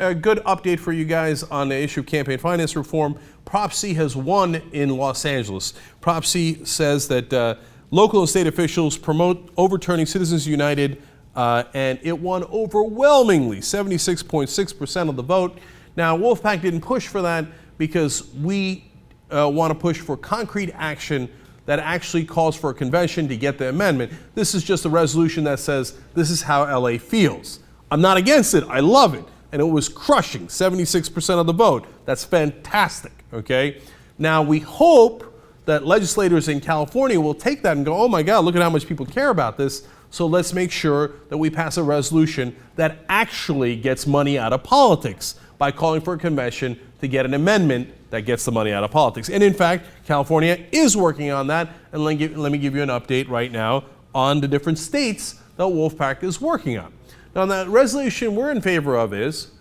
a good update for you guys on the issue of campaign finance reform. Prop C has won in Los Angeles. Prop C says that local and state officials promote overturning Citizens United, and it won overwhelmingly, 76.6% of the vote. Now, Wolf-PAC didn't push for that because we want to push for concrete action that actually calls for a convention to get the amendment. This is just a resolution that says this is how LA feels. I'm not against it. I love it. And it was crushing, 76% of the vote. That's fantastic, okay? Now, we hope that legislators in California will take that and go, oh my God, look at how much people care about this. So let's make sure that we pass a resolution that actually gets money out of politics by calling for a convention to get an amendment that gets the money out of politics. And in fact, California is working on that. And let me give you an update right now on the different states that Wolf-PAC is working on. Now, the resolution we're in favor of is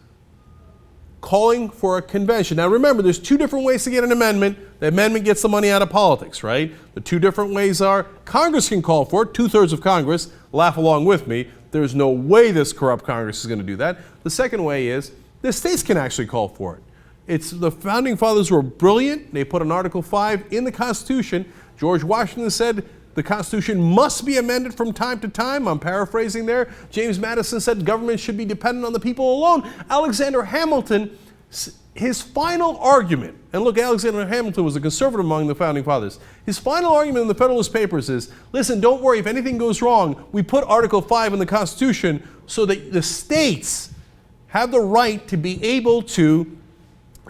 calling for a convention. Now, remember, there's two different ways to get an amendment. The amendment gets the money out of politics, right? The two different ways are Congress can call for it, 2/3 of Congress. Laugh along with me. There's no way this corrupt Congress is going to do that. The second way is the states can actually call for it. The founding fathers were brilliant. They put an Article 5 in the Constitution. George Washington said the Constitution must be amended from time to time. I'm paraphrasing there. James Madison said government should be dependent on the people alone. Alexander Hamilton, his final argument, and look, Alexander Hamilton was a conservative among the founding fathers. His final argument in the Federalist Papers is, listen, don't worry, if anything goes wrong, we put Article 5 in the Constitution so that the states have the right to be able to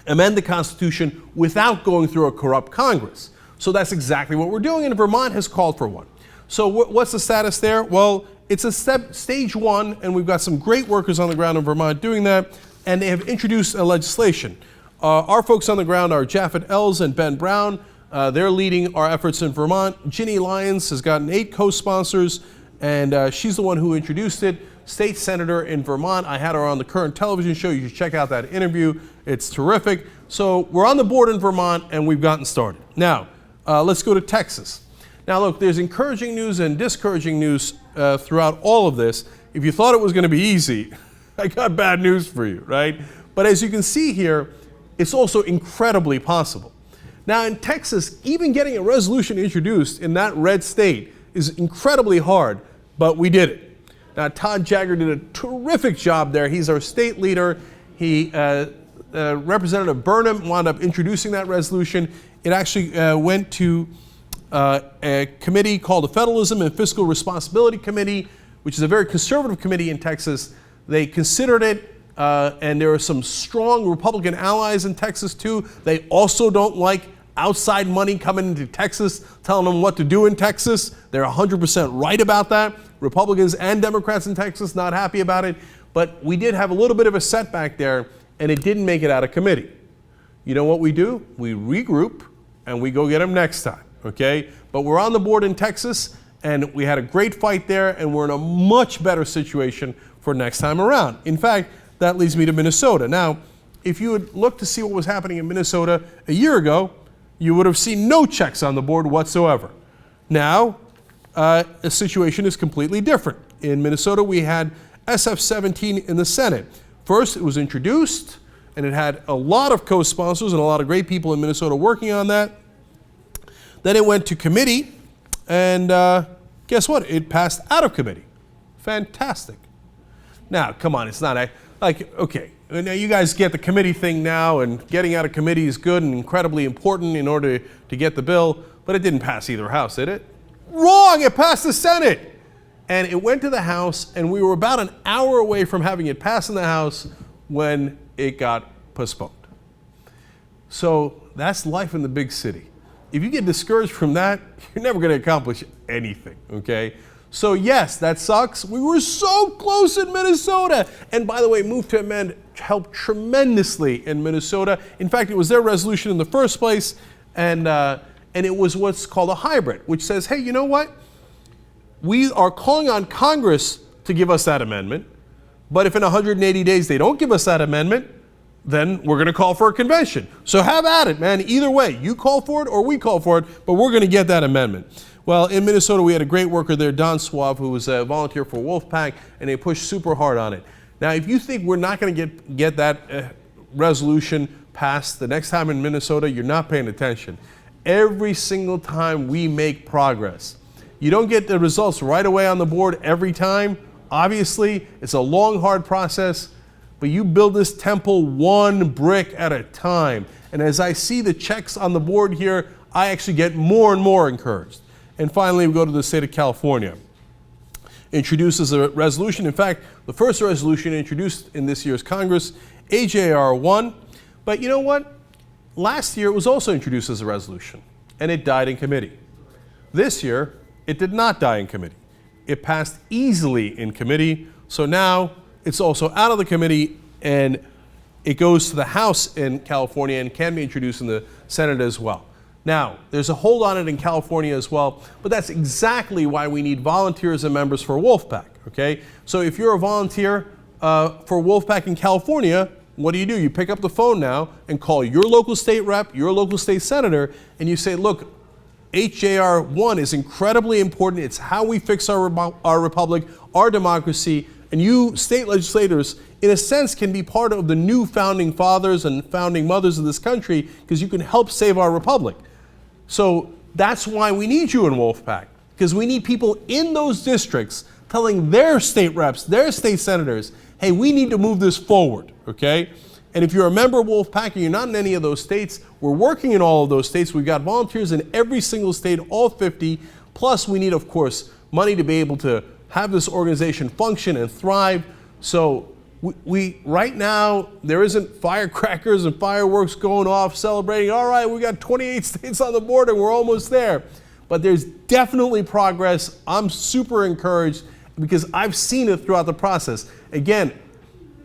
amend the Constitution without going through a corrupt Congress. So that's exactly what we're doing, and Vermont has called for one. So what's the status there? Well, it's a stage one, and we've got some great workers on the ground in Vermont doing that, and they have introduced a legislation. Our folks on the ground are Japheth Els and Ben Brown. They're leading our efforts in Vermont. Ginny Lyons has gotten 8 co-sponsors, and she's the one who introduced it. State senator in Vermont. I had her on the Current television show. You should check out that interview. It's terrific. So we're on the board in Vermont, and we've gotten started. Now, let's go to Texas. Now, look, there's encouraging news and discouraging news throughout all of this. If you thought it was going to be easy, I got bad news for you, right? But as you can see here, it's also incredibly possible. Now, in Texas, even getting a resolution introduced in that red state is incredibly hard, but we did it. Now, Todd Jagger did a terrific job there. He's our state leader. Representative Burnham wound up introducing that resolution. It actually went to a committee called the Federalism and Fiscal Responsibility Committee, which is a very conservative committee in Texas. They considered it, and there are some strong Republican allies in Texas too. They also don't like outside money coming into Texas, telling them what to do in Texas. They're 100% right about that. Republicans and Democrats in Texas not happy about it. But we did have a little bit of a setback there, and it didn't make it out of committee. You know what we do? We regroup, and we go get them next time, okay? But we're on the board in Texas, and we had a great fight there, and we're in a much better situation for next time around. In fact, that leads me to Minnesota. Now, if you would look to see what was happening in Minnesota a year ago, you would have seen no checks on the board whatsoever. Now, the situation is completely different. In Minnesota, we had SF-17 in the Senate. First, it was introduced, and it had a lot of co-sponsors and a lot of great people in Minnesota working on that. Then it went to committee, and guess what? It passed out of committee. Fantastic. Now, come on, it's not like, okay, now you guys get the committee thing now, and getting out of committee is good and incredibly important in order to get the bill, but it didn't pass either house, did it? Wrong, it passed the Senate. And it went to the House, and we were about an hour away from having it pass in the House when it got postponed. So that's life in the big city. If you get discouraged from that, you're never going to accomplish anything, okay? So yes, that sucks. We were so close in Minnesota. And by the way, Move to Amend helped tremendously in Minnesota. In fact, it was their resolution in the first place, and it was what's called a hybrid, which says, hey, you know what? We are calling on Congress to give us that amendment, but if in 180 days they don't give us that amendment, then we're going to call for a convention. So have at it, man. Either way, you call for it or we call for it, but we're going to get that amendment. Well, in Minnesota, we had a great worker there, Don Suave, who was a volunteer for Wolf-PAC, and they pushed super hard on it. Now, if you think we're not going to get that resolution passed the next time in Minnesota, you're not paying attention. Every single time we make progress, you don't get the results right away on the board every time. Obviously, it's a long, hard process, but you build this temple one brick at a time. And as I see the checks on the board here, I actually get more and more encouraged. And finally, we go to the state of California. Introduces a resolution. In fact, the first resolution introduced in this year's Congress, AJR 1. But you know what? Last year, it was also introduced as a resolution, and it died in committee. This year, it did not die in committee. It passed easily in committee, so now it's also out of the committee, and it goes to the House in California and can be introduced in the Senate as well. Now, there's a hold on it in California as well, but that's exactly why we need volunteers and members for Wolf-PAC, okay? So if you're a volunteer for Wolf-PAC in California, what do? You pick up the phone now and call your local state rep, your local state senator, and you say, look, HJR 1 is incredibly important. It's how we fix our republic, our democracy, and you state legislators, in a sense, can be part of the new founding fathers and founding mothers of this country because you can help save our republic. So that's why we need you in Wolf-PAC, because we need people in those districts telling their state reps, their state senators, hey, we need to move this forward, okay? And if you're a member of Wolf-PAC and you're not in any of those states, we're working in all of those states. We've got volunteers in every single state, all 50. Plus, we need, of course, money to be able to have this organization function and thrive. So we right now, there isn't firecrackers and fireworks going off celebrating, all right, we got 28 states on the board and we're almost there. But there's definitely progress. I'm super encouraged because I've seen it throughout the process. Again,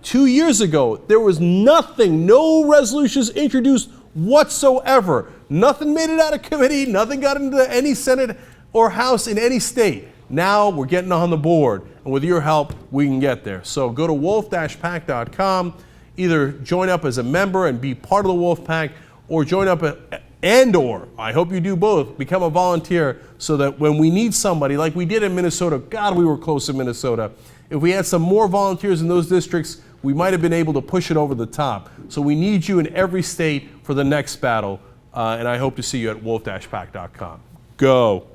2 years ago, there was nothing, no resolutions introduced whatsoever. Nothing made it out of committee, nothing got into any Senate or House in any state. Now we're getting on the board, and with your help, we can get there. So go to wolf-pac.com, either join up as a member and be part of the Wolf-PAC, or join up and/or, I hope you do both, become a volunteer so that when we need somebody, like we did in Minnesota, God, we were close in Minnesota. If we had some more volunteers in those districts, we might have been able to push it over the top. So we need you in every state for the next battle, and I hope to see you at wolf-pac.com. Go.